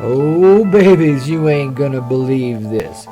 Oh, babies, you ain't gonna believe this.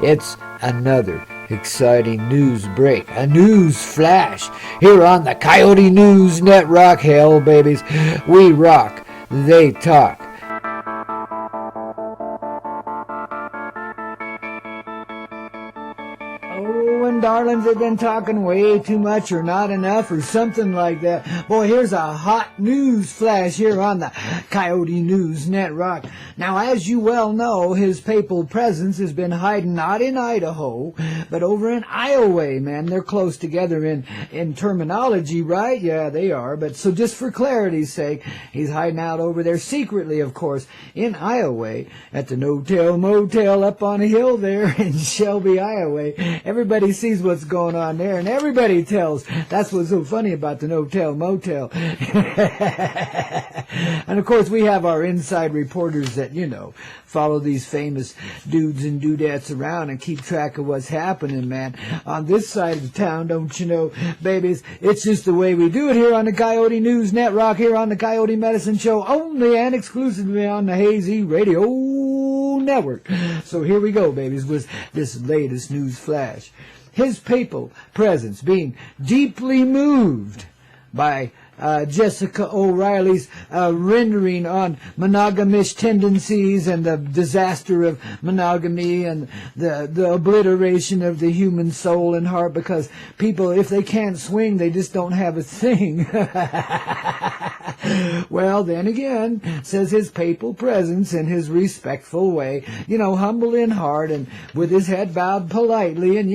It's another exciting news break, a news flash here on the Coyote News NETRAWK. Hell, babies, we rock, they talk. Oh, and darlings have been talking way too much or not enough or something like that. Boy, here's a hot news flash here on the Coyote News NETRAWK. Now, as you well know, his papal presence has been hiding not in Idaho, but over in Iowa, man. They're close together in terminology, right? Yeah, they are. But so just for clarity's sake, he's hiding out over there secretly, of course, in Iowa at the No-Tell Motel up on a hill there in Shelby, Iowa. Everybody sees what's going on there, and everybody tells. That's what's so funny about the No-Tell Motel. And, of course, we have our inside reporters that, follow these famous dudes and dudettes around and keep track of what's happening, man. On this side of town, don't you know, babies, it's just the way we do it here on the Coyote News NETRAWK, here on the Coyote Medicine Show, only and exclusively on the Hazy Radio Network. So here we go, babies, with this latest news flash. His papal presence being deeply moved by Jessica O'Reilly's rendering on monogamish tendencies and the disaster of monogamy and the obliteration of the human soul and heart, because people, if they can't swing, they just don't have a thing. Well, then again, says his papal presence in his respectful way, humble in heart and with his head bowed politely, and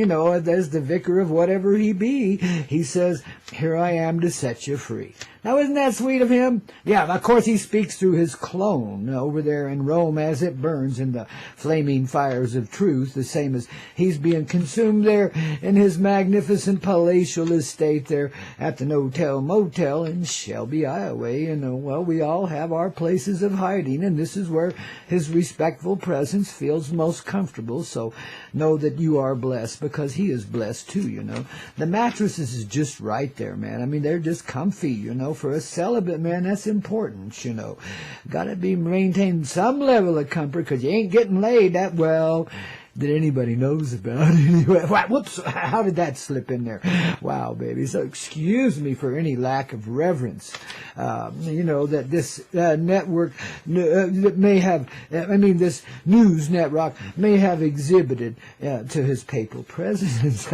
as the vicar of whatever he be, he says, "Here I am to set you free." Now, isn't that sweet of him? Yeah, of course he speaks through his clone over there in Rome as it burns in the flaming fires of truth, the same as he's being consumed there in his magnificent palatial estate there at the No-Tell Motel in Shelby, Iowa. Well, we all have our places of hiding, and this is where his respectful presence feels most comfortable. So know that you are blessed, because he is blessed too, The mattresses is just right there, man. I mean, they're just comfy, For a celibate, man, that's important, Gotta be maintained some level of comfort, because you ain't getting laid that well that anybody knows about anyway. Whoops, how did that slip in there? Wow, baby. So excuse me for any lack of reverence, that this network may have, this news NETRAWK may have exhibited to his papal presence.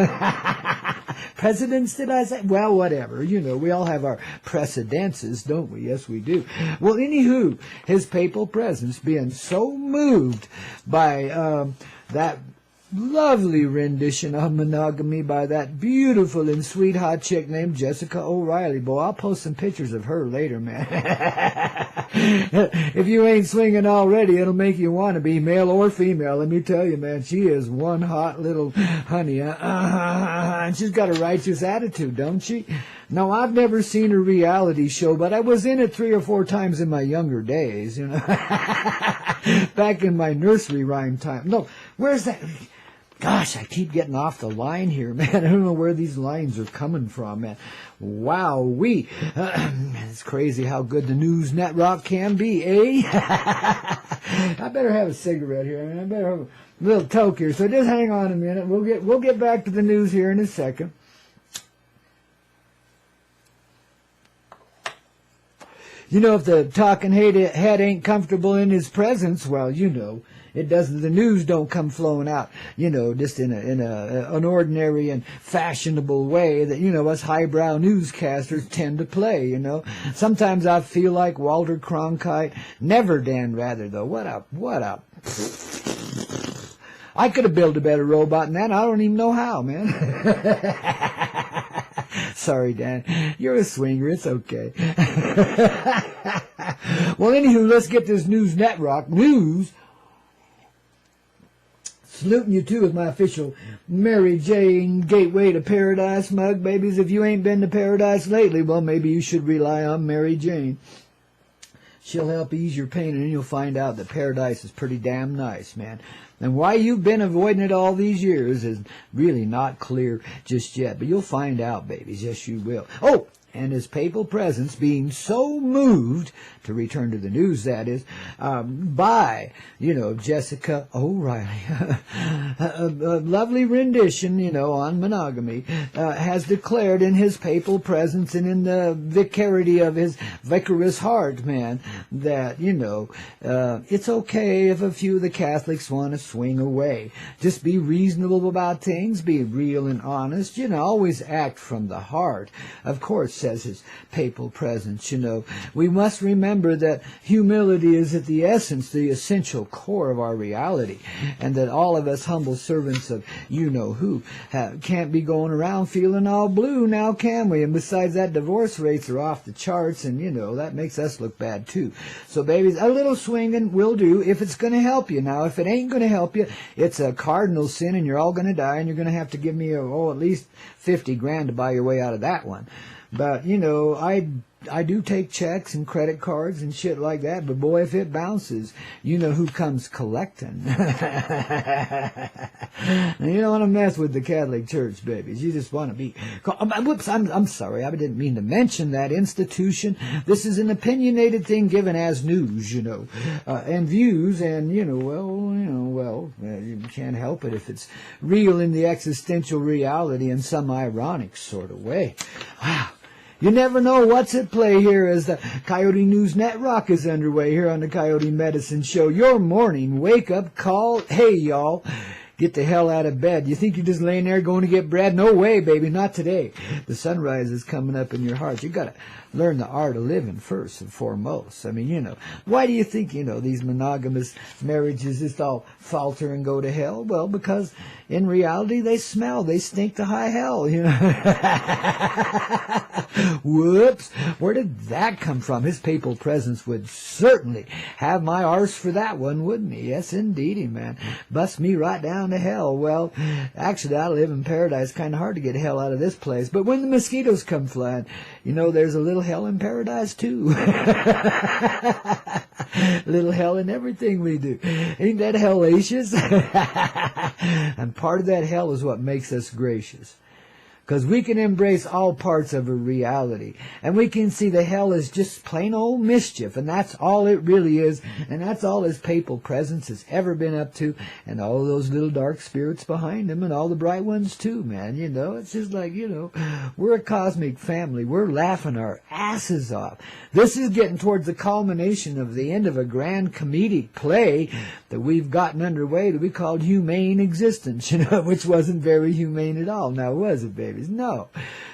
Presidents, did I say? Well, whatever. We all have our precedences, don't we? Yes, we do. Well, anywho, his papal presence being so moved by that lovely rendition of monogamy by that beautiful and sweet hot chick named Jessica O'Reilly. Boy, I'll post some pictures of her later, man. If you ain't swinging already, it'll make you want to be, male or female. Let me tell you, man, she is one hot little honey. And she's got a righteous attitude, don't she? No, I've never seen a reality show, but I was in it 3 or 4 times in my younger days, Back in my nursery rhyme time. No, where's that? Gosh, I keep getting off the line here, man. I don't know where these lines are coming from, man. Wow-wee. It's crazy how good the news NETRAWK can be, eh? I better have a cigarette here. I better have a little toke here. So just hang on a minute. We'll get back to the news here in a second. If the talking head ain't comfortable in his presence, well, it doesn't. The news don't come flowing out, just in an ordinary and fashionable way that us highbrow newscasters tend to play. Sometimes I feel like Walter Cronkite, never Dan Rather though. What up? I could have built a better robot than that. I don't even know how, man. Sorry, Dan. You're a swinger. It's okay. Well, anywho, let's get this news NETRAWK news. Saluting you, too, with my official Mary Jane Gateway to Paradise mug, babies. If you ain't been to Paradise lately, well, maybe you should rely on Mary Jane. She'll help ease your pain, and you'll find out that Paradise is pretty damn nice, man. And why you've been avoiding it all these years is really not clear just yet. But you'll find out, babies. Yes, you will. Oh, and his papal presence being so moved, to return to the news that is, by, Jessica O'Reilly, a lovely rendition, on monogamy, has declared in his papal presence and in the vicarity of his vicarous heart, man, that, it's okay if a few of the Catholics want to swing away. Just be reasonable about things, be real and honest, always act from the heart. Of course, says his papal presence, we must remember that humility is at the essence, the essential core of our reality, and that all of us humble servants of you-know-who can't be going around feeling all blue now, can we? And besides that, divorce rates are off the charts, and, that makes us look bad, too. So, babies, a little swinging will do if it's going to help you. Now, if it ain't going to help you, it's a cardinal sin, and you're all going to die, and you're going to have to give me, at least 50 grand to buy your way out of that one. But, I do take checks and credit cards and shit like that, but boy, if it bounces, you know who comes collecting. You don't want to mess with the Catholic Church, babies. You just want to be... Whoops, I'm sorry. I didn't mean to mention that institution. This is an opinionated thing given as news, and views, and, you can't help it if it's real in the existential reality in some ironic sort of way. Wow. You never know what's at play here as the Coyote News NETRAWK is underway here on the Coyote Medicine Show. Your morning wake-up call. Hey, y'all. Get the hell out of bed. You think you're just laying there going to get bread? No way, baby. Not today. The sunrise is coming up in your heart. You got to learn the art of living first and foremost. I mean, why do you think, these monogamous marriages just all falter and go to hell? Well, because in reality, they stink to high hell, Whoops. Where did that come from? His papal presence would certainly have my arse for that one, wouldn't he? Yes, indeedy, man. Bust me right down to hell. Well, actually, I live in paradise. Kind of hard to get hell out of this place. But when the mosquitoes come flying, there's a little hell in paradise, too. Little hell in everything we do. Ain't that hellacious? And part of that hell is what makes us gracious. Because we can embrace all parts of a reality. And we can see the hell is just plain old mischief. And that's all it really is. And that's all his papal presence has ever been up to. And all those little dark spirits behind him. And all the bright ones too, man. It's just like, we're a cosmic family. We're laughing our asses off. This is getting towards the culmination of the end of a grand comedic play that we've gotten underway that we called Humane Existence, which wasn't very humane at all. Now, was it, baby? No.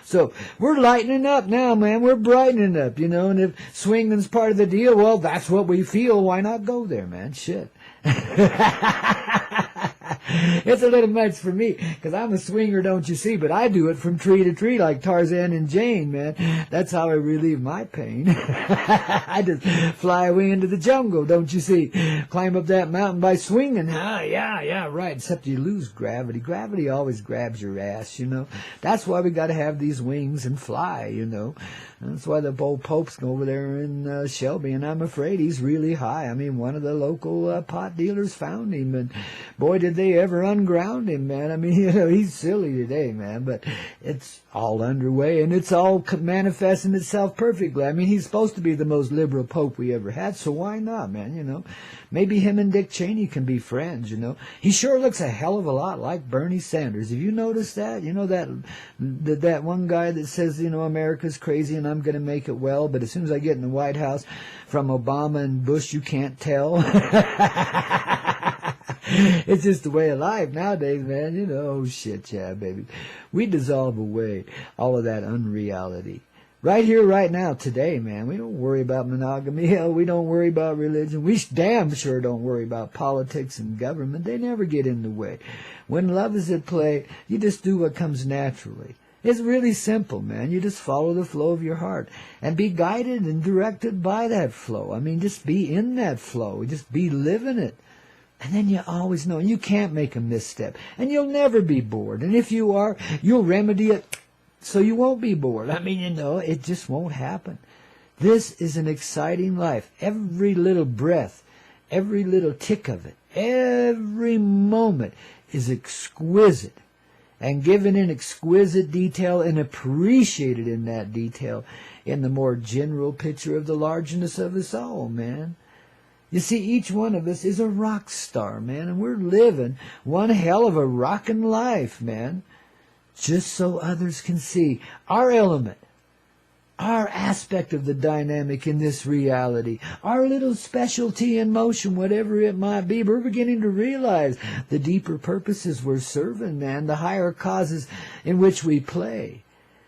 So we're lightening up now, man. We're brightening up, and if swinging's part of the deal, well, that's what we feel. Why not go there, man? Shit. It's a little much for me, because I'm a swinger, don't you see? But I do it from tree to tree like Tarzan and Jane, man. That's how I relieve my pain. I just fly away into the jungle, don't you see? Climb up that mountain by swinging. Yeah, right. Except you lose gravity. Gravity always grabs your ass, That's why we got to have these wings and fly, That's why the old Pope's over there in Shelby, and I'm afraid he's really high. I mean, one of the local pot dealers found him, and boy, did they ever unground him, man. I mean, he's silly today, man, but it's all underway, and it's all manifesting itself perfectly. I mean, he's supposed to be the most liberal Pope we ever had, so why not, man, Maybe him and Dick Cheney can be friends, He sure looks a hell of a lot like Bernie Sanders. Have you noticed that? That one guy that says, America's crazy and I'm going to make it well, but as soon as I get in the White House, from Obama and Bush, you can't tell. It's just the way of life nowadays, man. Oh shit, yeah, baby. We dissolve away all of that unreality. Right here, right now, today, man. We don't worry about monogamy. Hell, we don't worry about religion. We damn sure don't worry about politics and government. They never get in the way. When love is at play, you just do what comes naturally. It's really simple, man. You just follow the flow of your heart and be guided and directed by that flow. I mean, just be in that flow. Just be living it. And then you always know. You can't make a misstep. And you'll never be bored. And if you are, you'll remedy it so you won't be bored. I mean, it just won't happen. This is an exciting life. Every little breath, every little tick of it, every moment is exquisite. and given in exquisite detail and appreciated in that detail in the more general picture of the largeness of us all, man. You see, each one of us is a rock star, man, and we're living one hell of a rockin' life, man, just so others can see our element, our aspect of the dynamic in this reality, our little specialty in motion, whatever it might be. We're beginning to realize the deeper purposes we're serving, man, the higher causes in which we play.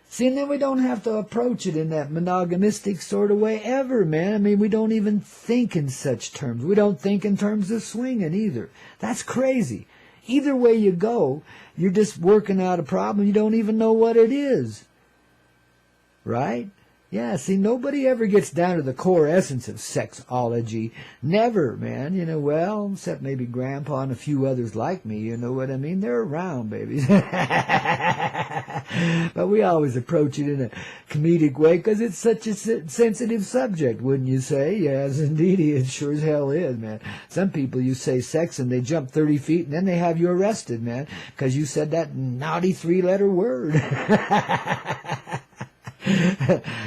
See, and then we don't have to approach it in that monogamistic sort of way ever, man. I mean, we don't even think in such terms. We don't think in terms of swinging either. That's crazy. Either way you go, you're just working out a problem. You don't even know what it is. Right? Yeah, see, nobody ever gets down to the core essence of sexology. Never, man. You know, well, except maybe Grandpaw and a few others like me, you know what I mean? They're around, babies. But we always approach it in a comedic way because it's such a sensitive subject, wouldn't you say? Yes, indeed, it sure as hell is, man. Some people, you say sex and they jump 30 feet and then they have you arrested, man, because you said that naughty 3-letter word.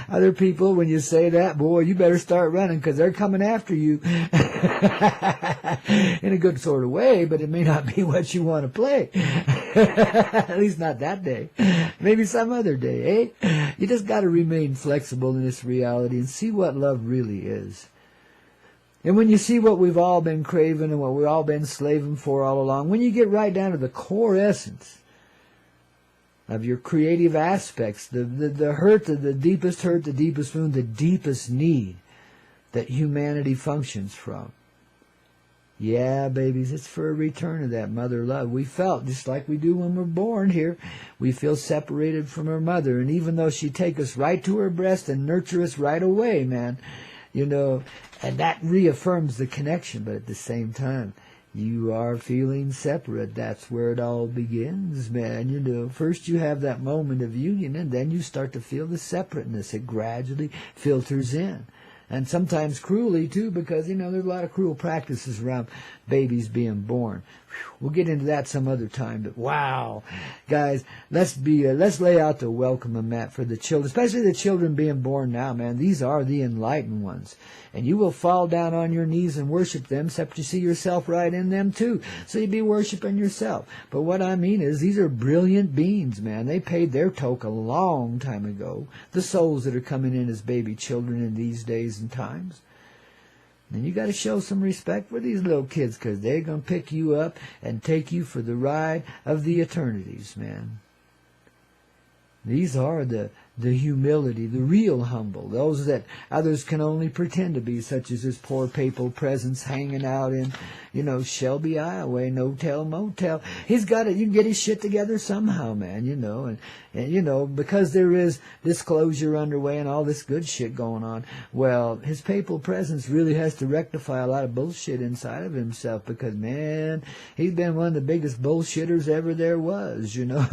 Other people, when you say that, boy, you better start running because they're coming after you in a good sort of way, but it may not be what you want to play. At least not that day. Maybe some other day, eh? You just got to remain flexible in this reality and see what love really is. And when you see what we've all been craving and what we've all been slaving for all along, when you get right down to the core essence of your creative aspects, the hurt, the deepest hurt, the deepest wound, the deepest need that humanity functions from. Yeah, babies, it's for a return of that mother love. We felt just like we do when we're born here. We feel separated from our mother, and even though she'd take us right to her breast and nurture us right away, man, you know, and that reaffirms the connection, but at the same time, you are feeling separate. That's where it all begins, man. You know, first you have that moment of union, and then you start to feel the separateness. It gradually filters in. And sometimes cruelly, too, because, you know, there's a lot of cruel practices around babies being born. We'll get into that some other time, but wow. Guys, let's lay out the welcome mat for the children, especially the children being born now, man. These are the enlightened ones. And you will fall down on your knees and worship them, except you see yourself right in them, too. So you'd be worshiping yourself. But what I mean is, these are brilliant beings, man. They paid their toke a long time ago. The souls that are coming in as baby children in these days and times. And you got to show some respect for these little kids, because they're going to pick you up and take you for the ride of the eternities, man. These are the humility, the real humble, those that others can only pretend to be, such as this poor papal presence hanging out in, you know, Shelby, Iowa, no-tell, motel. He's got it. You can get his shit together somehow, man, you know, and you know, because there is disclosure underway and all this good shit going on, well, his papal presence really has to rectify a lot of bullshit inside of himself, because, man, he's been one of the biggest bullshitters ever there was, you know.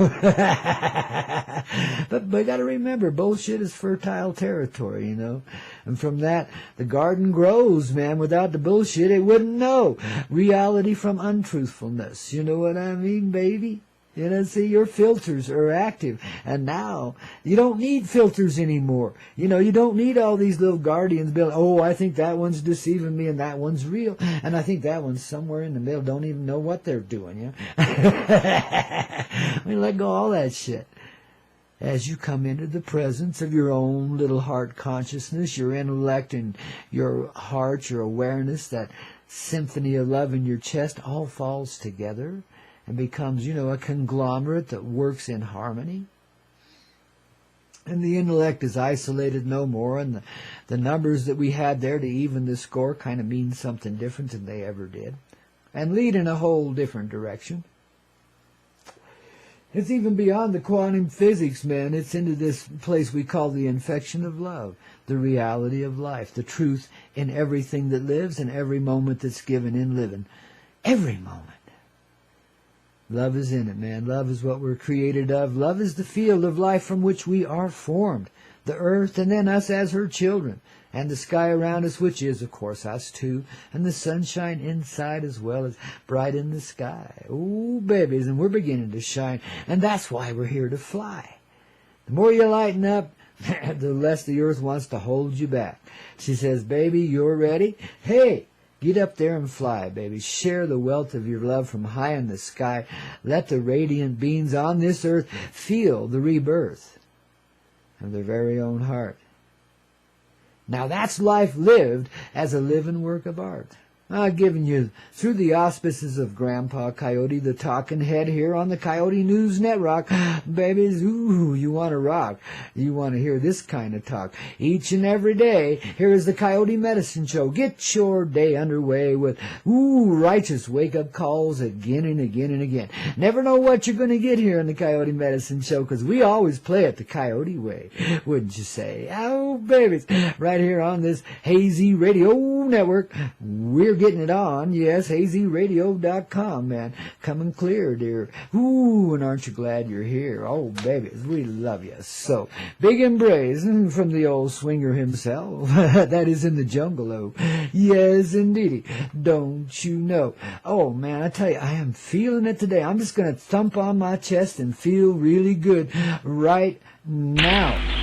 But you got to remember, bullshit is fertile territory, you know. And from that, the garden grows, man. Without the bullshit, it wouldn't know reality from untruthfulness. You know what I mean, baby? You know, see, your filters are active. And now, you don't need filters anymore. You know, you don't need all these little guardians building, oh, I think that one's deceiving me and that one's real. And I think that one's somewhere in the middle. Don't even know what they're doing, you know. I mean, let go of all that shit. As you come into the presence of your own little heart consciousness, your intellect and your heart, your awareness, that symphony of love in your chest all falls together and becomes, you know, a conglomerate that works in harmony. And the intellect is isolated no more, and the numbers that we had there to even the score kind of mean something different than they ever did, and lead in a whole different direction. It's even beyond the quantum physics, man. It's into this place we call the infection of love, the reality of life, the truth in everything that lives and every moment that's given in living. Every moment. Love is in it, man. Love is what we're created of. Love is the field of life from which we are formed. the earth, and then us as her children, and the sky around us, which is, of course, us too, and the sunshine inside as well as bright in the sky. Oh, babies, and we're beginning to shine, and that's why we're here to fly. The more you lighten up, the less the earth wants to hold you back. She says, baby, you're ready? Hey, get up there and fly, baby. Share the wealth of your love from high in the sky. Let the radiant beings on this earth feel the rebirth of their very own heart. Now that's life lived as a living work of art. I've given you, through the auspices of Grandpa Coyote, the talking head here on the Coyote News NETRAWK. Babies, ooh, you want to rock. You want to hear this kind of talk. Each and every day, here is the Coyote Medicine Show. Get your day underway with, righteous wake-up calls again and again and again. Never know what you're going to get here in the Coyote Medicine Show, because we always play it the Coyote way, wouldn't you say? Oh, babies, right here on this Hazy Radio Network, we're getting it on, yes, hazyradio.com, man. Coming clear, dear. Ooh, and aren't you glad you're here? Oh, babies, we love you so. Big embrace from the old swinger himself. That is in the jungle, oh. Yes, indeedy. Don't you know? Oh, man, I tell you, I am feeling it today. I'm just going to thump on my chest and feel really good right now.